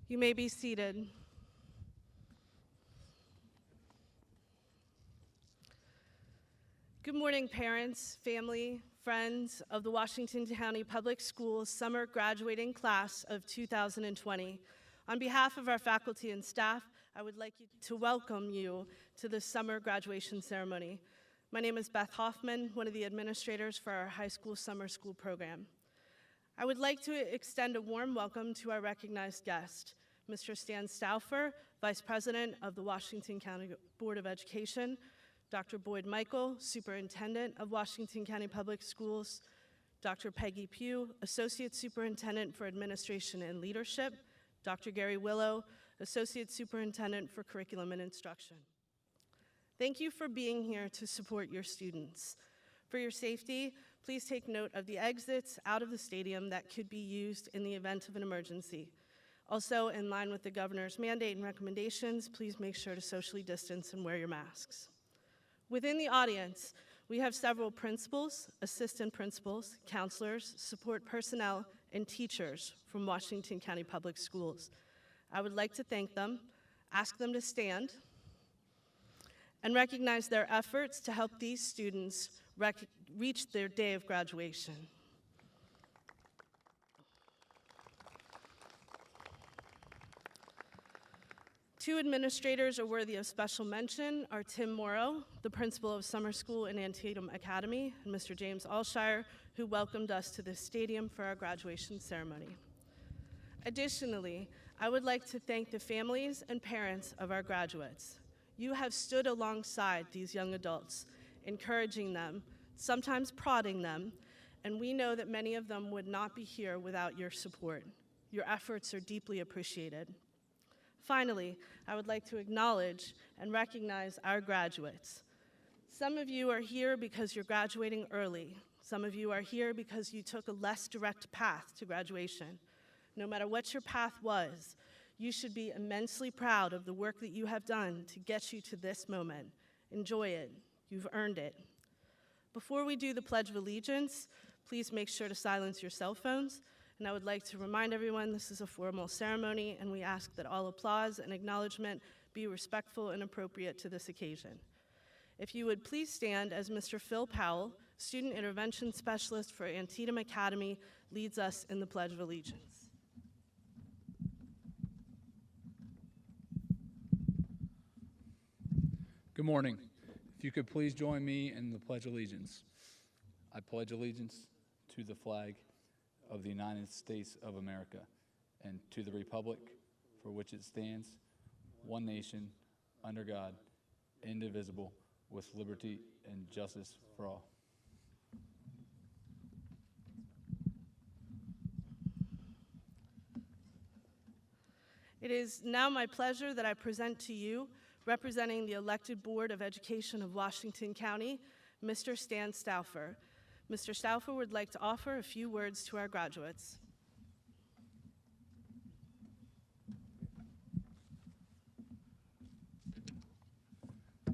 You may be seated. Good morning, parents, family, friends of the Washington County Public Schools summer graduating class of 2020. On behalf of our faculty and staff, I would like to welcome you to the summer graduation ceremony. My name is Beth Hoffman, one of the administrators for our high school summer school program. I would like to extend a warm welcome to our recognized guest, Mr. Stan Stauffer, Vice President of the Washington County Board of Education, Dr. Boyd Michael, Superintendent of Washington County Public Schools, Dr. Peggy Pugh, Associate Superintendent for Administration and Leadership, Dr. Gary Willow, Associate Superintendent for Curriculum and Instruction. Thank you for being here to support your students. For your safety, please take note of the exits out of the stadium that could be used in the event of an emergency. Also, in line with the governor's mandate and recommendations, please make sure to socially distance and wear your masks. Within the audience, we have several principals, assistant principals, counselors, support personnel, and teachers from Washington County Public Schools. I would like to thank them, ask them to stand, and recognize their efforts to help these students reach their day of graduation. Two administrators are worthy of special mention are Tim Morrow, the principal of summer school in Antietam Academy, and Mr. James Alshire, who welcomed us to this stadium for our graduation ceremony. Additionally, I would like to thank the families and parents of our graduates. You have stood alongside these young adults, encouraging them, sometimes prodding them, and we know that many of them would not be here without your support. Your efforts are deeply appreciated. Finally, I would like to acknowledge and recognize our graduates. Some of you are here because you're graduating early. Some of you are here because you took a less direct path to graduation. No matter what your path was, you should be immensely proud of the work that you have done to get you to this moment. Enjoy it. You've earned it. Before we do the Pledge of Allegiance, please make sure to silence your cell phones. And I would like to remind everyone this is a formal ceremony, and we ask that all applause and acknowledgement be respectful and appropriate to this occasion. If you would please stand as Mr. Phil Powell, Student Intervention Specialist for Antietam Academy, leads us in the Pledge of Allegiance. Good morning. If you could please join me in the Pledge of Allegiance. I pledge allegiance to the flag of the United States of America and to the republic for which it stands, one nation, under God, indivisible, with liberty and justice for all. It is now my pleasure that I present to you, representing the elected Board of Education of Washington County, Mr. Stan Stauffer. Mr. Stauffer would like to offer a few words to our graduates.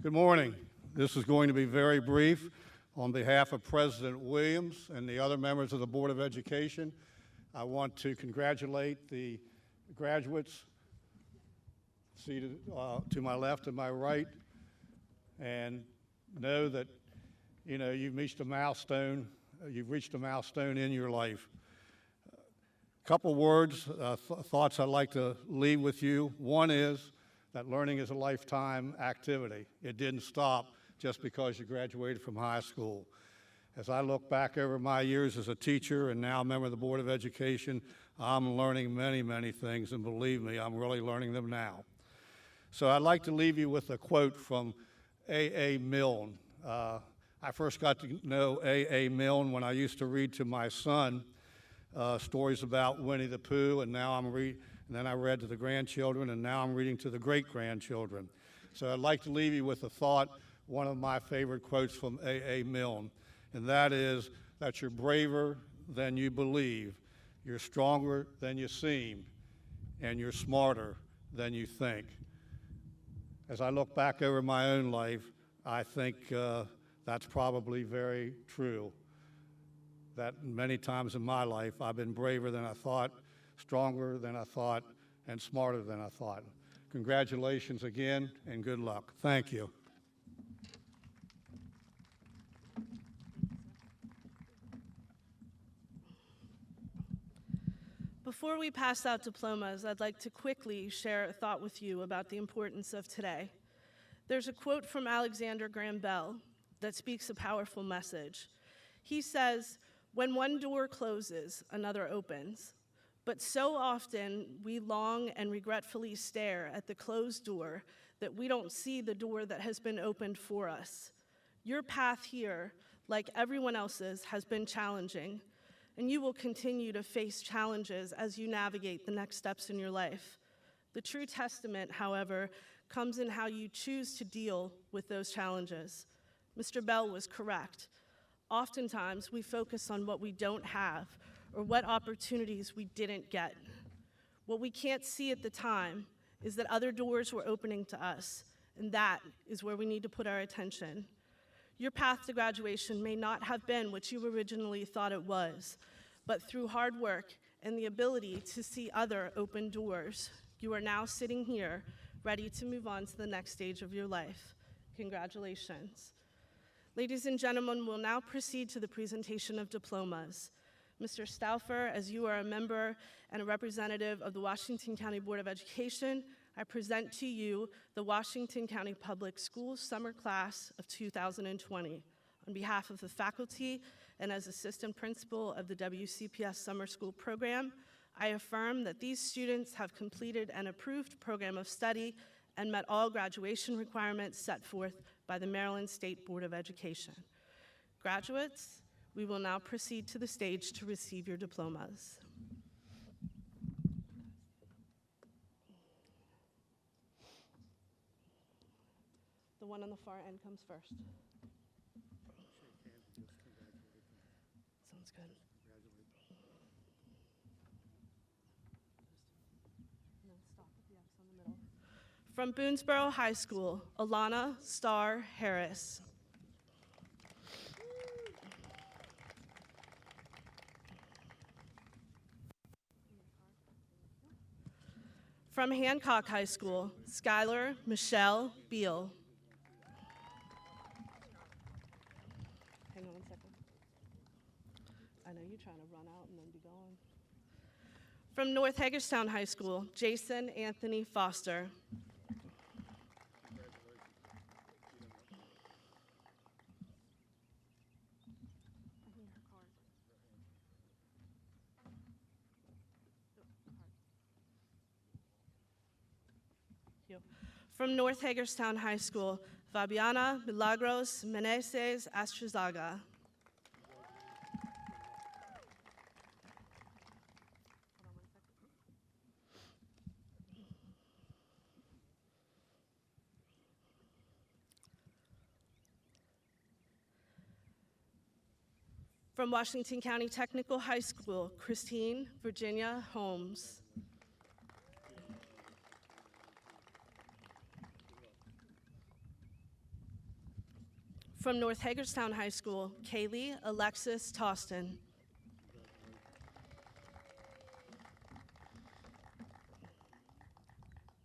Good morning. This is going to be very brief. On behalf of President Williams and the other members of the Board of Education, I want to congratulate the graduates seated to my left and my right, and know that you've reached a milestone. You've reached a milestone in your life. A couple words, thoughts I'd like to leave with you. One is that learning is a lifetime activity. It didn't stop just because you graduated from high school. As I look back over my years as a teacher and now a member of the Board of Education, I'm learning many, many things, and believe me, I'm really learning them now. So I'd like to leave you with a quote from A.A. Milne. I first got to know A.A. Milne when I used to read to my son stories about Winnie the Pooh, and now then I read to the grandchildren, and now I'm reading to the great-grandchildren. So I'd like to leave you with a thought, one of my favorite quotes from A.A. Milne, and that is that you're braver than you believe, you're stronger than you seem, and you're smarter than you think. As I look back over my own life, I think that's probably very true. That many times in my life, I've been braver than I thought, stronger than I thought, and smarter than I thought. Congratulations again, and good luck. Thank you. Before we pass out diplomas, I'd like to quickly share a thought with you about the importance of today. There's a quote from Alexander Graham Bell that speaks a powerful message. He says, "When one door closes, another opens. But so often we long and regretfully stare at the closed door that we don't see the door that has been opened for us. Your path here, like everyone else's, has been challenging, and you will continue to face challenges as you navigate the next steps in your life. The true testament, however, comes in how you choose to deal with those challenges." Mr. Bell was correct. Oftentimes, we focus on what we don't have or what opportunities we didn't get. What we can't see at the time is that other doors were opening to us, and that is where we need to put our attention. Your path to graduation may not have been what you originally thought it was, but through hard work and the ability to see other open doors, you are now sitting here ready to move on to the next stage of your life. Congratulations. Ladies and gentlemen, we'll now proceed to the presentation of diplomas. Mr. Stauffer, as you are a member and a representative of the Washington County Board of Education, I present to you the Washington County Public Schools Summer Class of 2020. On behalf of the faculty and as assistant principal of the WCPS Summer School Program, I affirm that these students have completed an approved program of study and met all graduation requirements set forth by the Maryland State Board of Education. Graduates, we will now proceed to the stage to receive your diplomas. The one on the far end comes first. Sounds good. And then stop at the X on the middle. From Boonesboro High School, Alana Starr Harris. From Hancock High School, Skylar Michelle Beal. Hang on 1 second. I know you're trying to run out and then be gone. From North Hagerstown High School, Jason Anthony Foster. From North Hagerstown High School, Fabiana Milagros Meneses Astrazaga. From Washington County Technical High School, Christine Virginia Holmes. From North Hagerstown High School, Kaylee Alexis Toston.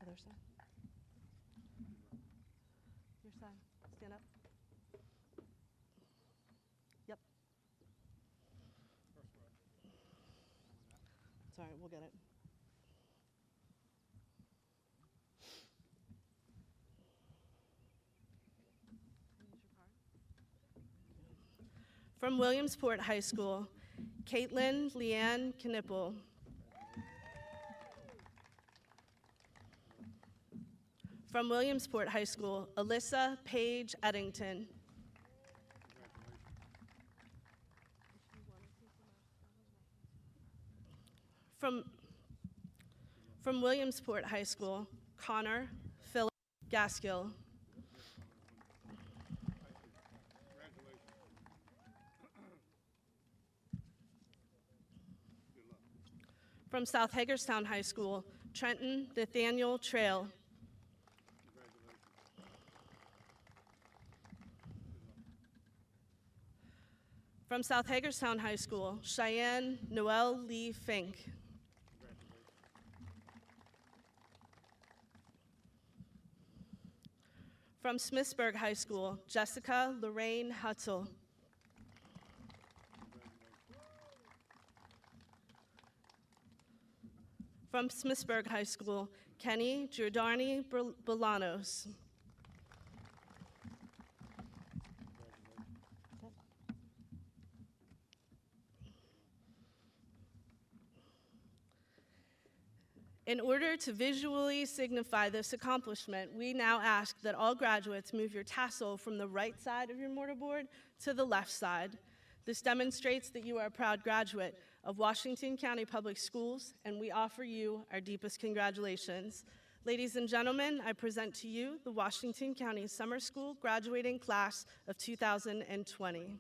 Other side. Your side. Stand up. Yep. It's all right, we'll get it. From Williamsport High School, Caitlin Leanne Knipple. From Williamsport High School, Alyssa Paige Eddington. From Williamsport High School, Connor Philip Gaskill. From South Hagerstown High School, Trenton Nathaniel Trail. From South Hagerstown High School, Cheyenne Noel Lee Fink. From Smithsburg High School, Jessica Lorraine Hutzel. From Smithsburg High School, Kenny Giordani Bolanos. In order to visually signify this accomplishment, we now ask that all graduates move your tassel from the right side of your mortarboard to the left side. This demonstrates that you are a proud graduate of Washington County Public Schools, and we offer you our deepest congratulations. Ladies and gentlemen, I present to you the Washington County Summer School graduating class of 2020.